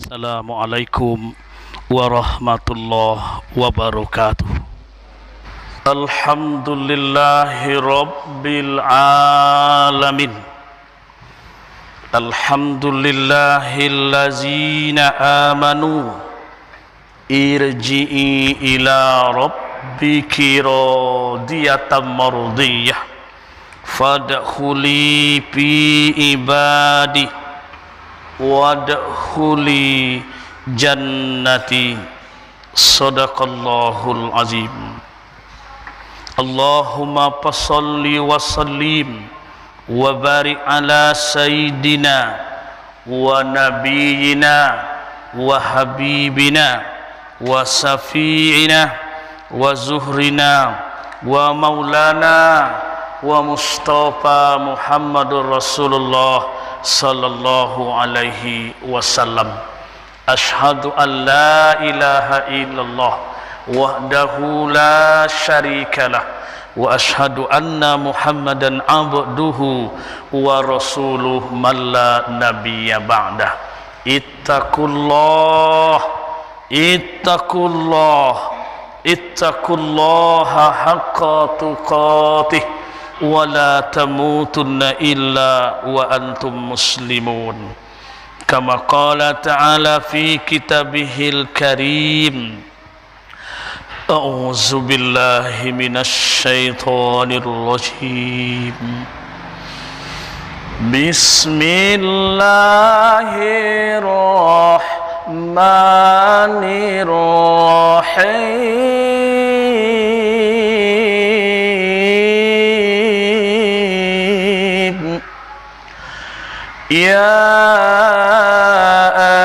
Assalamualaikum warahmatullahi wabarakatuh. Alhamdulillahi rabbil alamin. Alhamdulillahillazina amanu irji'i ila rabbiki radiyatan mardiyah fadkhuli fi ibadi wadkhuli jannati. Sadaqallahul azim. Allahumma salli wa sallim wa barik ala sayyidina wa nabiyyina wa habibina wa safi'ina wa zuhrina wa maulana wa mustafa Muhammadur Rasulullah sallallahu alaihi wasallam. Ashhadu an la ilaha illallah wahdahu la syarikalah wa ashhadu anna Muhammadan abduhu wa rasuluh man la nabiyya ba'dah. Ittaqullah ittaqullaha haqqa tuqatih wa la tamutunna illa wa antum muslimun. Kama qala ta'ala fi kitabihil karim. A'udzu billahi minasy syaithanir rajim. Bismillahirrahmanirrahim. Ya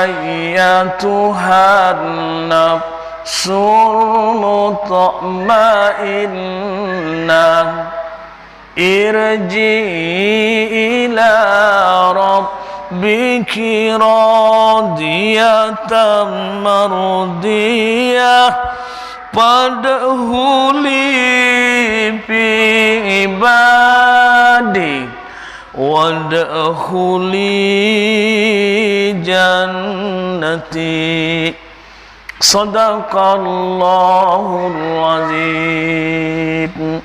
ayyatuhan nafsul mutma'innah irji'i ila rabbiki radiyatan mardiyah fadkhuli fi ibadi wadkhuli jannati. Sadaqallahul azim.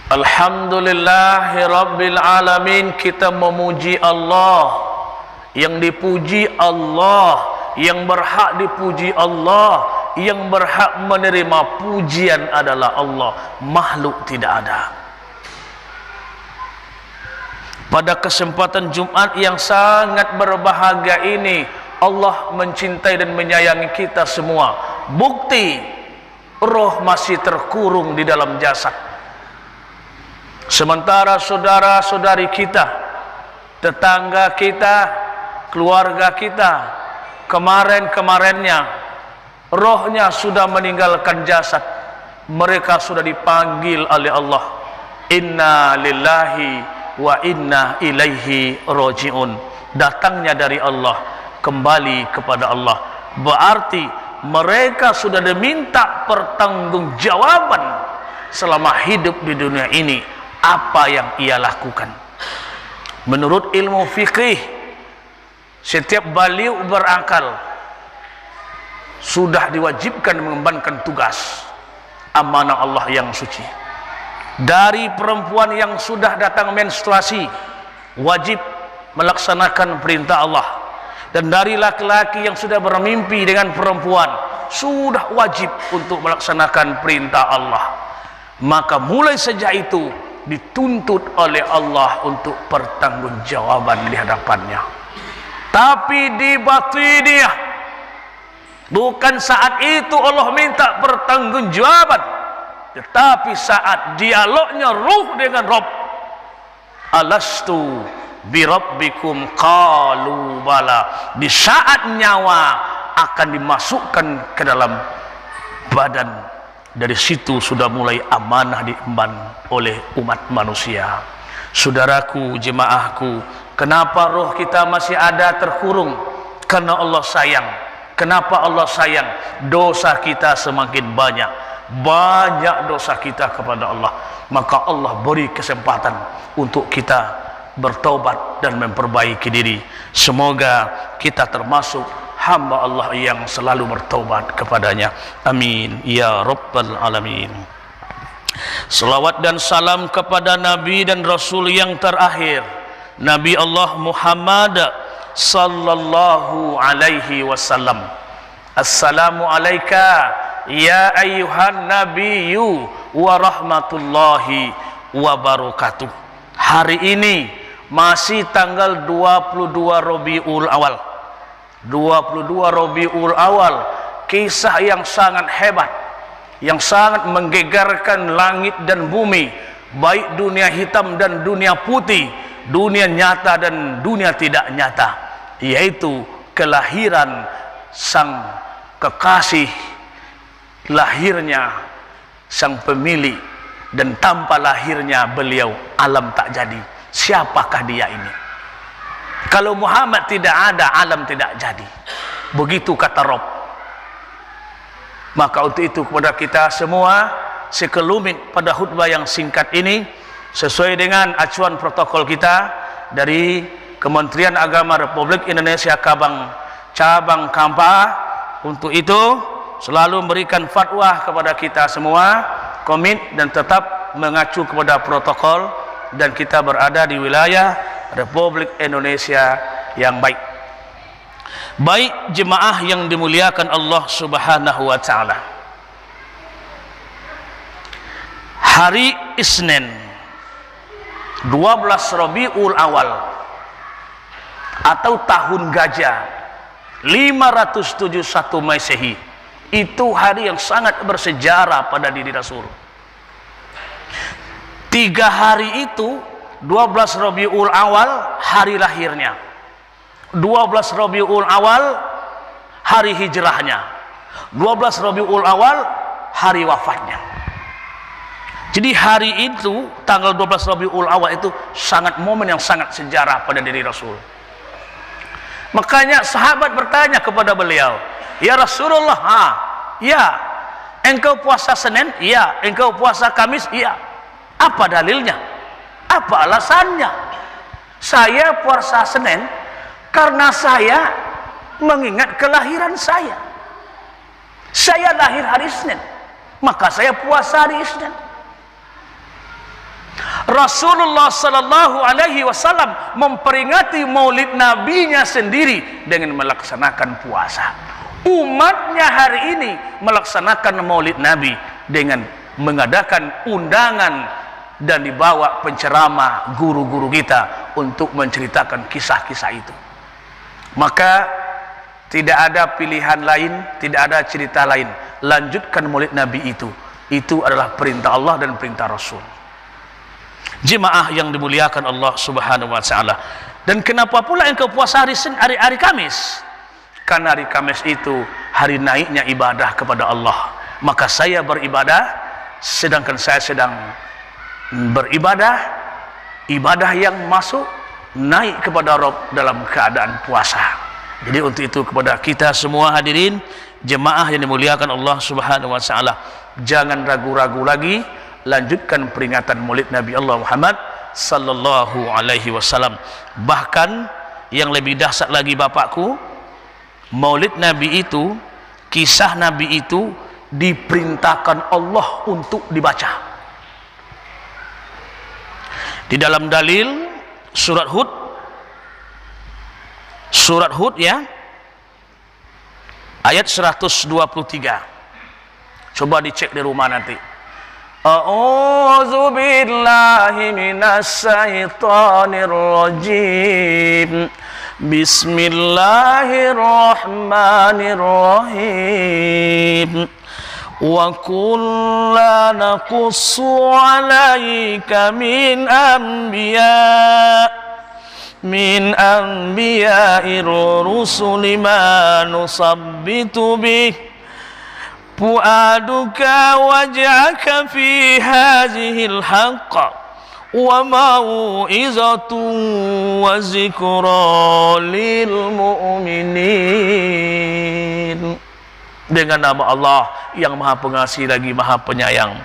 Alhamdulillahi rabbil alamin. Kita memuji Allah, yang dipuji Allah, yang berhak dipuji Allah, yang berhak menerima pujian adalah Allah, makhluk tidak ada. Pada kesempatan Jumat yang sangat berbahagia ini, Allah mencintai dan menyayangi kita semua. Bukti roh masih terkurung di dalam jasad. Sementara saudara-saudari kita, tetangga kita, keluarga kita, kemarin-kemarinnya rohnya sudah meninggalkan jasad. Mereka sudah dipanggil oleh Allah. Inna lillahi wa inna ilaihi raji'un. Datangnya dari Allah, kembali kepada Allah. Berarti mereka sudah diminta pertanggungjawaban selama hidup di dunia ini, apa yang ia lakukan. Menurut ilmu fikih, setiap baliugh berakal sudah diwajibkan mengembankan tugas amanah Allah yang suci. Dari perempuan yang sudah datang menstruasi, wajib melaksanakan perintah Allah. Dan dari laki-laki yang sudah bermimpi dengan perempuan, sudah wajib untuk melaksanakan perintah Allah. Maka mulai sejak itu dituntut oleh Allah untuk pertanggungjawaban di hadapannya. Tapi di batiniah, bukan saat itu Allah minta pertanggungjawaban, tetapi saat dialognya ruh dengan Rabb. Alastu birabbikum qalu bala. Di saat nyawa akan dimasukkan ke dalam badan, dari situ sudah mulai amanah diemban oleh umat manusia. Saudaraku, jemaahku, kenapa roh kita masih ada terkurung? Karena Allah sayang. Kenapa Allah sayang? Dosa kita semakin banyak dosa kita kepada Allah, maka Allah beri kesempatan untuk kita bertaubat dan memperbaiki diri. Semoga kita termasuk hamba Allah yang selalu bertaubat kepadanya. Amin ya rabbal alamin. Salawat dan salam kepada Nabi dan Rasul yang terakhir, Nabi Allah Muhammad sallallahu alaihi wasallam. Assalamu alayka ya ayyuhan nabiyyu wa rahmatullahi wa barakatuh. Hari ini masih tanggal 22 Rabiul Awal. 22 Rabiul Awal, kisah yang sangat hebat, yang sangat menggegarkan langit dan bumi, baik dunia hitam dan dunia putih, dunia nyata dan dunia tidak nyata, yaitu kelahiran sang kekasih, lahirnya sang pemilik, dan tanpa lahirnya beliau alam tak jadi. Siapakah dia ini? Kalau Muhammad tidak ada, alam tidak jadi. Begitu kata Rabb. Maka untuk itu kepada kita semua, sekelumit pada khutbah yang singkat ini, sesuai dengan acuan protokol kita dari Kementerian Agama Republik Indonesia Cabang Kampar, untuk itu selalu memberikan fatwa kepada kita semua, komit dan tetap mengacu kepada protokol, dan kita berada di wilayah Republik Indonesia yang baik. Baik jemaah yang dimuliakan Allah Subhanahu wa taala. Hari Isnin 12 Rabiul Awal atau tahun gajah 571 Masehi, itu hari yang sangat bersejarah pada diri Rasul. 3 hari itu, 12 Rabiul Awal hari lahirnya, 12 Rabiul Awal hari hijrahnya, 12 Rabiul Awal hari wafatnya. Jadi hari itu, tanggal 12 Rabiul Awal itu sangat momen yang sangat sejarah pada diri Rasul. Makanya sahabat bertanya kepada beliau, "Ya Rasulullah, ya, engkau puasa Senin? Ya. Engkau puasa Kamis? Ya. Apa dalilnya? Apa alasannya?" "Saya puasa Senin karena saya mengingat kelahiran saya. Saya lahir hari Senin, maka saya puasa hari Senin." Rasulullah sallallahu alaihi wasallam memperingati maulid nabinya sendiri dengan melaksanakan puasa. Umatnya hari ini melaksanakan maulid nabi dengan mengadakan undangan dan dibawa penceramah guru-guru kita untuk menceritakan kisah-kisah itu. Maka tidak ada pilihan lain, tidak ada cerita lain. Lanjutkan maulid nabi itu. Itu adalah perintah Allah dan perintah Rasul. Jemaah yang dimuliakan Allah Subhanahu wa taala. Dan kenapa pula engkau puasa hari Kamis? Karena hari Kamis itu hari naiknya ibadah kepada Allah. Maka saya beribadah, sedangkan saya sedang beribadah, ibadah yang masuk naik kepada Rabb dalam keadaan puasa. Jadi untuk itu kepada kita semua hadirin jemaah yang dimuliakan Allah Subhanahu wa taala, jangan ragu-ragu lagi, lanjutkan peringatan maulid Nabi Allah Muhammad sallallahu alaihi wasallam. Bahkan yang lebih dahsyat lagi Bapakku, maulid Nabi itu, kisah Nabi itu diperintahkan Allah untuk dibaca. Di dalam dalil surat Hud ya, ayat 123. Coba dicek di rumah nanti. A'udzu billahi minasy syaithanir rajim. Bismillahirrahmanirrahim. Wa kullu naqussu 'alaika min anbiya'ir rusuli ma nusabbitu bih fu'aduka waj'aka fi hadhil haqq wa mau'izatun wa zikra lil mu'minin. dengan nama Allah yang Maha Pengasih lagi Maha Penyayang.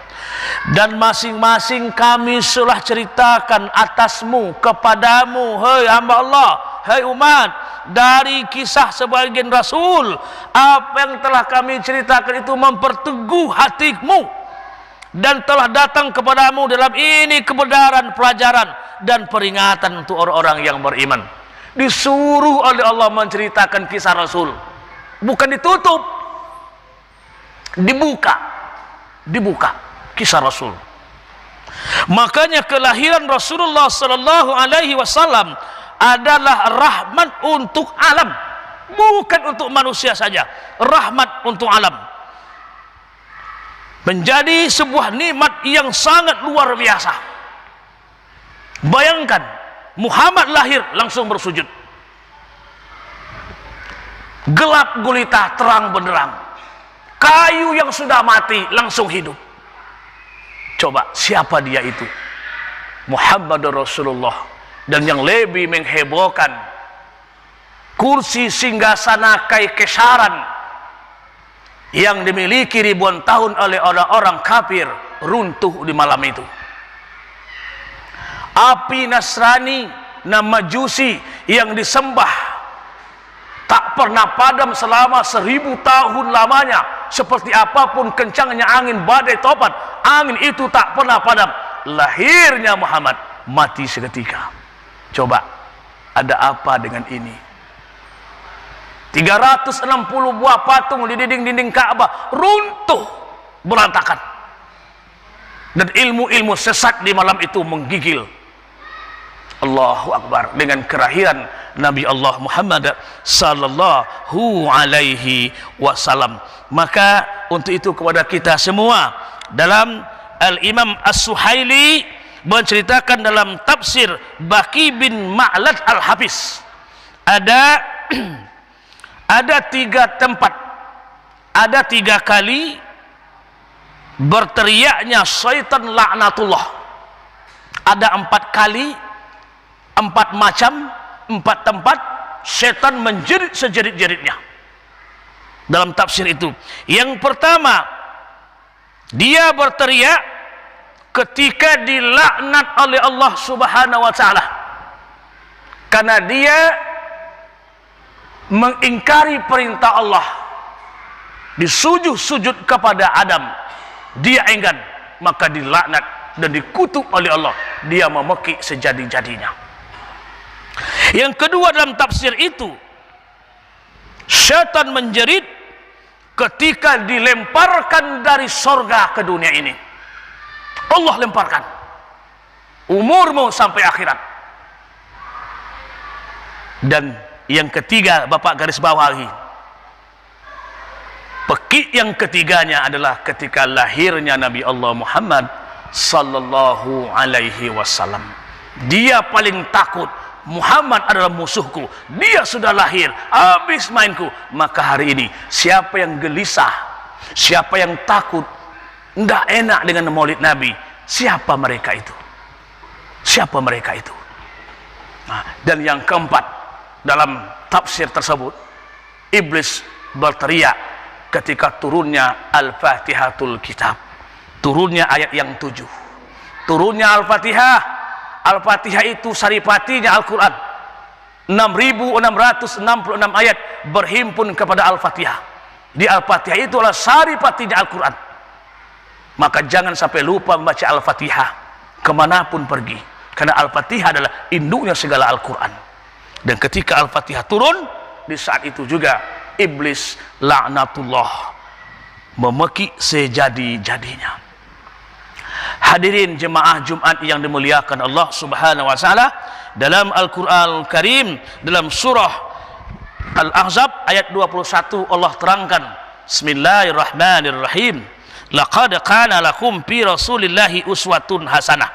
Dan masing-masing kami sudah ceritakan atasmu, kepadamu, hai hamba Allah, hai umat, dari kisah sebagian Rasul. Apa yang telah kami ceritakan itu memperteguh hatimu, dan telah datang kepadamu dalam ini kebenaran, pelajaran dan peringatan untuk orang-orang yang beriman. Disuruh oleh Allah menceritakan kisah Rasul, bukan ditutup, dibuka kisah Rasul. Makanya kelahiran Rasulullah sallallahu alaihi wasallam adalah rahmat untuk alam, bukan untuk manusia saja, rahmat untuk alam. Menjadi sebuah nikmat yang sangat luar biasa. Bayangkan, Muhammad lahir langsung bersujud, gelap gulita terang benderang, kayu yang sudah mati langsung hidup. Coba siapa dia itu? Muhammad Rasulullah. Dan yang lebih menghebohkan, kursi singgasana Kaisyaran yang dimiliki ribuan tahun oleh orang-orang kafir runtuh di malam itu. Api Nasrani dan Majusi yang disembah tak pernah padam selama 1000 tahun lamanya. Seperti apapun kencangnya angin badai topan, angin itu tak pernah padam. Lahirnya Muhammad mati seketika. Coba, ada apa dengan ini? 360 buah patung di dinding-dinding Ka'bah runtuh berantakan, dan ilmu-ilmu sesat di malam itu menggigil. Allahu Akbar, dengan kelahiran Nabi Allah Muhammad sallallahu alaihi wasallam. Maka untuk itu kepada kita semua, dalam Al-Imam As-Suhaili menceritakan dalam tafsir Baqi bin Ma'lad Al-Hafiz, ada 3 tempat, ada 3 kali berteriaknya syaitan laknatullah, ada 4 kali, 4 macam, 4 tempat setan menjerit sejerit-jeritnya dalam tafsir itu. Yang pertama, dia berteriak ketika dilaknat oleh Allah Subhanahu wa taala karena dia mengingkari perintah Allah, disujud-sujud kepada Adam, dia enggan, maka dilaknat dan dikutuk oleh Allah, dia memekik sejadi-jadinya. Yang kedua, dalam tafsir itu, syaitan menjerit ketika dilemparkan dari sorga ke dunia ini. Allah lemparkan, umurmu sampai akhirat. Dan yang ketiga, Bapak garis bawahi, pekik yang ketiganya adalah ketika lahirnya Nabi Allah Muhammad sallallahu alaihi wasallam. Dia paling takut, Muhammad adalah musuhku, dia sudah lahir, habis mainku. Maka hari ini siapa yang gelisah, siapa yang takut, tidak enak dengan maulid Nabi, siapa mereka itu? Siapa mereka itu? Nah, dan yang keempat, dalam tafsir tersebut, iblis berteriak ketika turunnya Al-Fatihatul Kitab, turunnya ayat yang 7, turunnya Al-Fatihah. Al-Fatihah itu saripatinya Al-Quran, 6.666 ayat berhimpun kepada Al-Fatihah. Di Al-Fatihah itu adalah saripatinya Al-Quran. Maka jangan sampai lupa membaca Al-Fatihah kemanapun pergi, karena Al-Fatihah adalah induknya segala Al-Quran. Dan ketika Al-Fatihah turun, di saat itu juga iblis laknatullah memekik sejadi-jadinya. Hadirin jemaah Jumat yang dimuliakan Allah Subhanahu wa taala, dalam Al-Qur'an Al-Karim, dalam surah Al-Ahzab ayat 21, Allah terangkan, Bismillahirrahmanirrahim, laqad kana lakum fi Rasulillahi uswatun hasanah.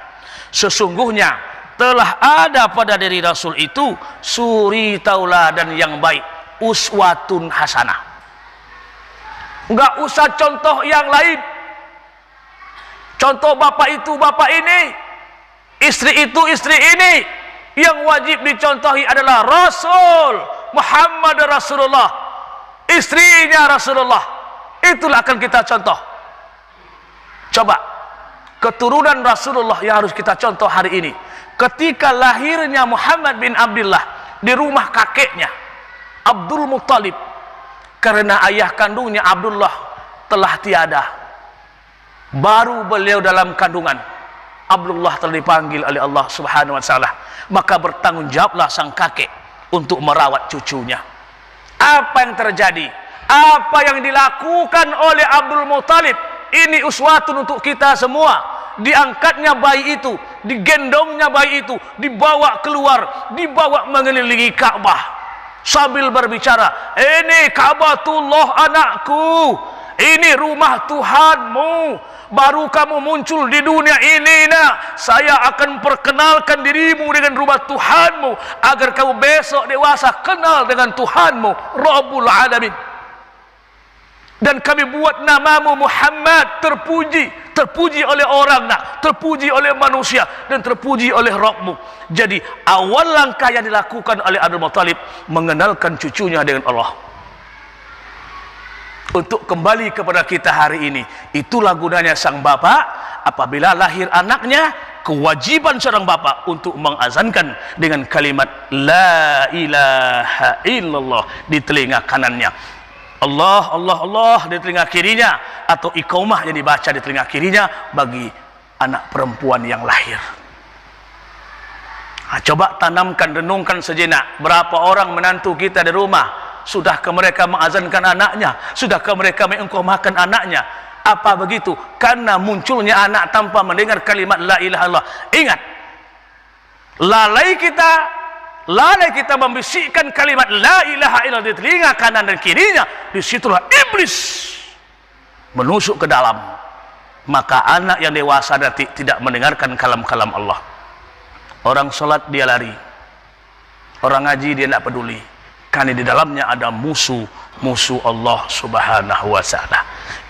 Sesungguhnya telah ada pada diri Rasul itu suri tauladan yang baik, uswatun hasanah. Enggak usah contoh yang lain. Contoh bapak itu bapak ini, istri itu istri ini. Yang wajib dicontohi adalah Rasul Muhammad Rasulullah, istrinya Rasulullah, Itulah akan kita contoh. Coba keturunan Rasulullah yang harus kita contoh hari ini. Ketika lahirnya Muhammad bin Abdullah di rumah kakeknya Abdul Muttalib, karena ayah kandungnya Abdullah telah tiada, baru beliau dalam kandungan, Abdullah telah dipanggil oleh Allah Subhanahu wa Ta'ala. Maka bertanggung jawablah sang kakek untuk merawat cucunya. Apa yang terjadi? Apa yang dilakukan oleh Abdul Muttalib ini uswatun untuk kita semua. Diangkatnya bayi itu, digendongnya bayi itu, dibawa keluar, dibawa mengelilingi Ka'bah sambil berbicara, ini Ka'batullah anakku, ini rumah Tuhanmu, baru kamu muncul di dunia ini, nak. Saya akan perkenalkan dirimu dengan rumah Tuhanmu agar kamu besok dewasa kenal dengan Tuhanmu Rabbul Alamin. Dan kami buat namamu Muhammad terpuji oleh orang, nak, terpuji oleh manusia, dan terpuji oleh Rabbmu. Jadi awal langkah yang dilakukan oleh Abdul Muttalib mengenalkan cucunya dengan Allah. Untuk kembali kepada kita hari ini, itulah gunanya sang bapak apabila lahir anaknya. Kewajiban seorang bapak untuk mengazankan dengan kalimat la ilaha illallah di telinga kanannya, Allah, Allah, Allah di telinga kirinya, atau iqamah yang dibaca di telinga kirinya bagi anak perempuan yang lahir. Nah, coba tanamkan, renungkan sejenak, berapa orang menantu kita di rumah, sudahkah mereka mengazankan anaknya? Sudahkah mereka mengiqamahkan anaknya? Apa begitu? Karena munculnya anak tanpa mendengar kalimat la ilaha illallah. Ingat, lalai kita membisikkan kalimat la ilaha illallah di telinga kanan dan kirinya, disitulah iblis menusuk ke dalam. Maka anak yang dewasa nanti tidak mendengarkan kalam-kalam Allah. Orang sholat dia lari, orang ngaji dia tidak peduli, karena di dalamnya ada musuh Allah Subhanahu wa Ta'ala.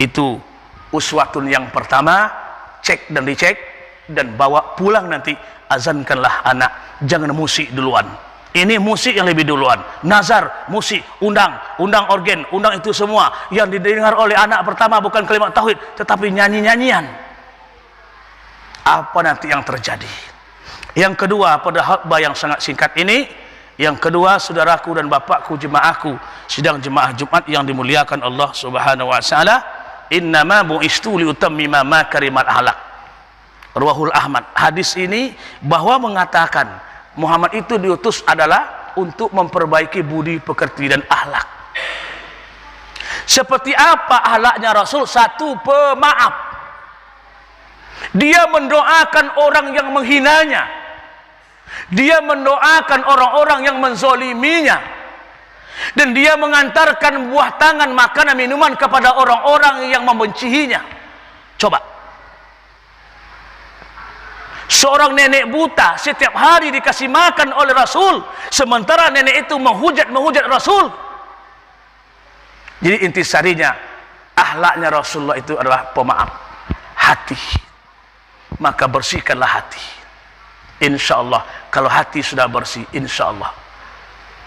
Itu uswatun yang pertama, cek dan dicek, dan bawa pulang nanti, azankanlah anak, jangan musik duluan. Ini musik yang lebih duluan, nazar, musik, undang organ, undang itu semua yang didengar oleh anak pertama bukan kalimat tauhid, tetapi nyanyi-nyanyian. Apa nanti yang terjadi? Yang kedua, pada khutbah yang sangat singkat ini, yang kedua, saudaraku dan bapakku, jemaahku, sidang jemaah Jumat yang dimuliakan Allah Subhanahu wa Ta'ala, innama bu'istu liutammima makarimal akhlaq. Ruahul Ahmad. Hadis ini bahwa mengatakan Muhammad itu diutus adalah untuk memperbaiki budi pekerti dan akhlak. Seperti apa akhlaknya Rasul? Satu, pemaaf. Dia mendoakan orang yang menghinanya, dia mendoakan orang-orang yang menzoliminya, dan dia mengantarkan buah tangan, makanan, minuman kepada orang-orang yang membencinya. Coba, seorang nenek buta setiap hari dikasih makan oleh Rasul, sementara nenek itu menghujat Rasul. Jadi intisarinya, akhlaknya Rasulullah itu adalah pemaaf, hati. Maka bersihkanlah hati. Insya Allah, kalau hati sudah bersih, insya Allah.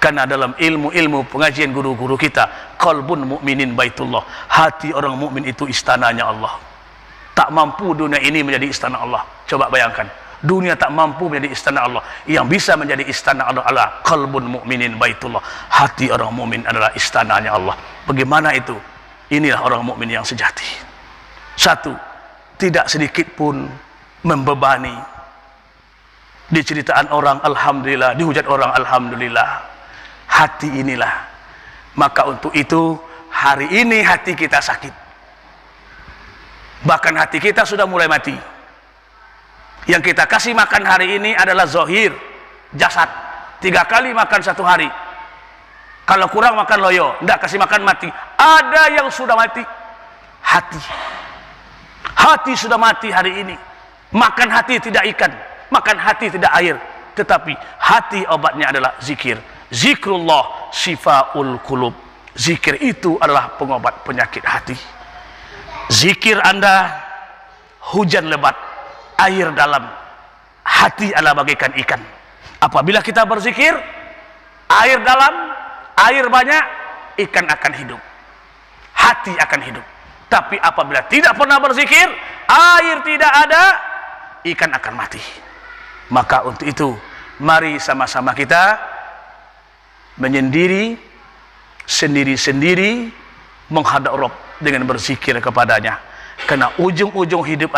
Karena dalam ilmu-ilmu pengajian guru-guru kita, qalbun mu'minin baitullah, hati orang mukmin itu istananya Allah. Tak mampu dunia ini menjadi istana Allah. Coba bayangkan, dunia tak mampu menjadi istana Allah. Yang bisa menjadi istana Allah adalah qalbun mu'minin baitullah, hati orang mukmin adalah istananya Allah. Bagaimana itu? Inilah orang mukmin yang sejati. Satu, tidak sedikit pun membebani. Diceritaan orang alhamdulillah, dihujat orang alhamdulillah. Hati inilah. Maka untuk itu hari ini hati kita sakit. Bahkan hati kita sudah mulai mati. Yang kita kasih makan hari ini adalah zohir, jasad. 3 kali makan 1 hari. Kalau kurang makan loyo, tidak kasih makan mati. Ada yang sudah mati, hati. Hati sudah mati hari ini. Makan hati tidak ikan, makan hati tidak air, tetapi hati obatnya adalah zikir. Zikrullah syifaul qulub. Zikir itu adalah pengobat penyakit hati. Zikir Anda hujan lebat, air dalam. Hati adalah bagaikan ikan. Apabila kita berzikir, air dalam, air banyak, ikan akan hidup, hati akan hidup. Tapi apabila tidak pernah berzikir, air tidak ada, ikan akan mati. Maka untuk itu, mari sama-sama kita menyendiri, sendiri-sendiri menghadap Rabb dengan berzikir kepadanya. Karena ujung-ujung hidup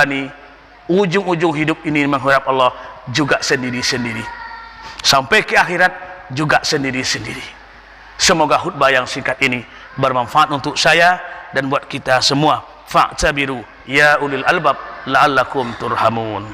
ini menghadap Allah juga sendiri-sendiri. Sampai ke akhirat juga sendiri-sendiri. Semoga khutbah yang singkat ini bermanfaat untuk saya dan buat kita semua. Fa'tabiru ya ulil albab la'allakum turhamun.